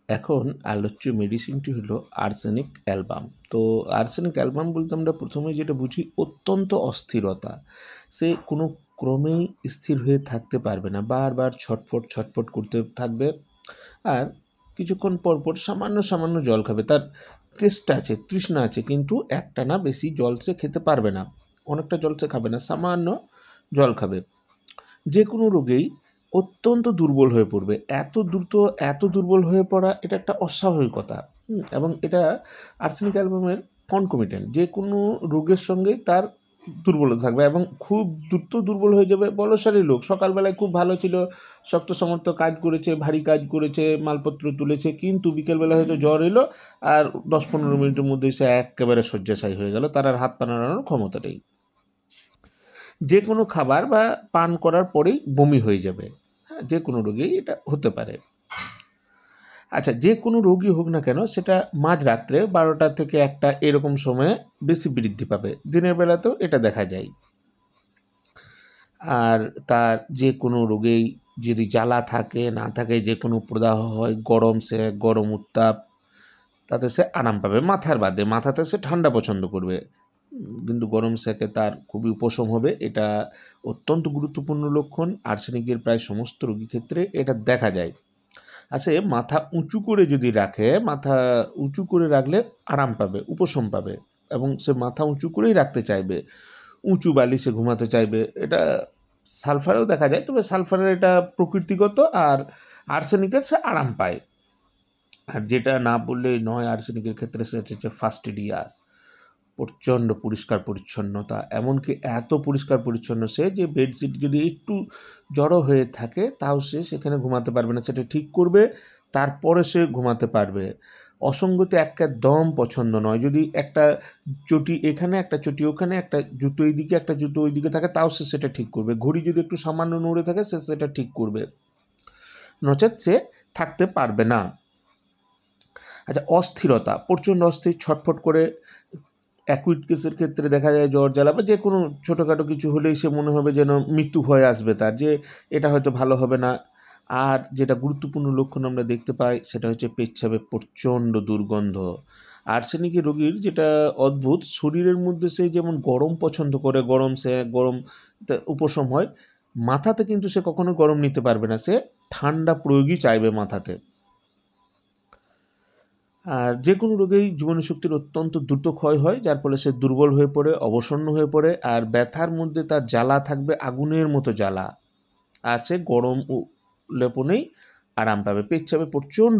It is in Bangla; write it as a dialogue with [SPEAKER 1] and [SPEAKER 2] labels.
[SPEAKER 1] এখন আলোচ্য মেডিসিনটি হলো আর্সেনিক অ্যালবাম। তো আর্সেনিক অ্যালবাম বলতে আমরা প্রথমে যেটা বুঝি অত্যন্ত অস্থিরতা। সে কোনো ক্রমেই স্থির হয়ে থাকতে পারবে না, বারবার ছটফট ছটফট করতে থাকবে। আর কিছুক্ষণ পর পর সামান্য সামান্য জল খাবে। তার তেষ্টা আছে, তৃষ্ণা আছে, কিন্তু একটানা বেশি জল সে খেতে পারবে না, অনেকটা জল সে খাবে না, সামান্য জল খাবে। যে কোনো রোগেই অত্যন্ত দুর্বল হয়ে পড়বে। এত দ্রুত এত দুর্বল হয়ে পড়া এটা একটা অস্বাভাবিকতা। এবং এটা আর্সেনিক অ্যালবামের কনকমিটেন্ট, যে কোনো রোগের সঙ্গে তার দুর্বলতা থাকবে এবং খুব দ্রুত দুর্বল হয়ে যাবে। বলশালী লোক সকালবেলায় খুব ভালো ছিল, শক্ত সমর্থ কাজ করেছে, ভারী কাজ করেছে, মালপত্র তুলেছে, কিন্তু বিকেলবেলা হয়তো জ্বর এলো আর 10-15 মিনিটের মধ্যেই সে একেবারে শয্যাশায়ী হয়ে গেল, তার আর হাত পা নাড়ানোর ক্ষমতা নেই। যে কোনো খাবার বা পান করার পরেই বমি হয়ে যাবে। হ্যাঁ, যে কোনো রোগেই এটা হতে পারে। আচ্ছা, যে কোনো রোগই হোক না কেন সেটা মাঝরাত্রে 12টা থেকে 1টা এরকম সময়ে বেশি বৃদ্ধি পাবে। দিনের বেলাতেও এটা দেখা যায়। আর তার যে কোনো রোগেই যদি জ্বালা থাকে না থাকে, যে কোনো প্রদাহ হয়, গরম সেক, গরম উত্তাপ, তাতে সে আরাম পাবে। মাথার বাদে, মাথাতে সে ঠান্ডা পছন্দ করবে, কিন্তু গরম সেকে তার খুবই উপশম হবে। এটা অত্যন্ত গুরুত্বপূর্ণ লক্ষণ। আর্সেনিকের প্রায় সমস্ত রোগীর ক্ষেত্রে এটা দেখা যায়। আসে মাথা উঁচু করে যদি রাখে, মাথা উঁচু করে রাখলে আরাম পাবে, উপশম পাবে, এবং সে মাথা উঁচু করেই রাখতে চাইবে, উঁচু বালিশে ঘুমাতে চাইবে। এটা সালফারেও দেখা যায়, তবে সালফারের এটা প্রকৃতিগত, আর আর্সেনিকের সে আরাম পায়। আর যেটা না বললেই নয় আর্সেনিকের ক্ষেত্রে, সেটা হচ্ছে ফাস্টিডিয়াস। প্রচণ্ড পরিষ্কার পরিচ্ছন্নতা, এমনকি এত পরিষ্কার পরিচ্ছন্ন সে যে বেডশিট যদি একটু জড়ো হয়ে থাকে তাও সে সেখানে ঘুমাতে পারবে না, সেটা ঠিক করবে, তারপরে সে ঘুমাতে পারবে। অসঙ্গতি একদম পছন্দ নয়। যদি একটা চটি এখানে, একটা চটি ওখানে, একটা জুতো এইদিকে, একটা জুতো ওইদিকে থাকে, তাও সে সেটা ঠিক করবে। ঘড়ি যদি একটু সামান্য নড়ে থাকে, সে সেটা ঠিক করবে, নচেৎ সে থাকতে পারবে না। আচ্ছা, অস্থিরতা, প্রচণ্ড অস্থির, ছটফট করে। অ্যাকুইট কেসের ক্ষেত্রে দেখা যায় জ্বর জ্বালা বা যে কোনো ছোটোখাটো কিছু হলেই সে মনে হবে যেন মৃত্যু ভয় আসবে তার, যে এটা হয়তো ভালো হবে না। আর যেটা গুরুত্বপূর্ণ লক্ষণ আমরা দেখতে পাই সেটা হচ্ছে পেচ্ছাবে প্রচণ্ড দুর্গন্ধ। আর্সেনিকের রোগীর যেটা অদ্ভুত, শরীরের মধ্যে সে যেমন গরম পছন্দ করে, গরম সে গরম উপশম হয়, মাথাতে কিন্তু সে কখনো গরম নিতে পারবে না, সে ঠান্ডা প্রয়োগই চাইবে মাথাতে। আর যে কোনো রোগেই জীবনীশক্তির অত্যন্ত দ্রুত ক্ষয় হয়, যার ফলে সে দুর্বল হয়ে পড়ে, অবসন্ন হয়ে পড়ে, আর ব্যথার মধ্যে তার জ্বালা থাকবে আগুনের মতো জ্বালা, আর সে গরম লেপনেই আরাম পাবে। পেচ্ছাবে প্রচণ্ড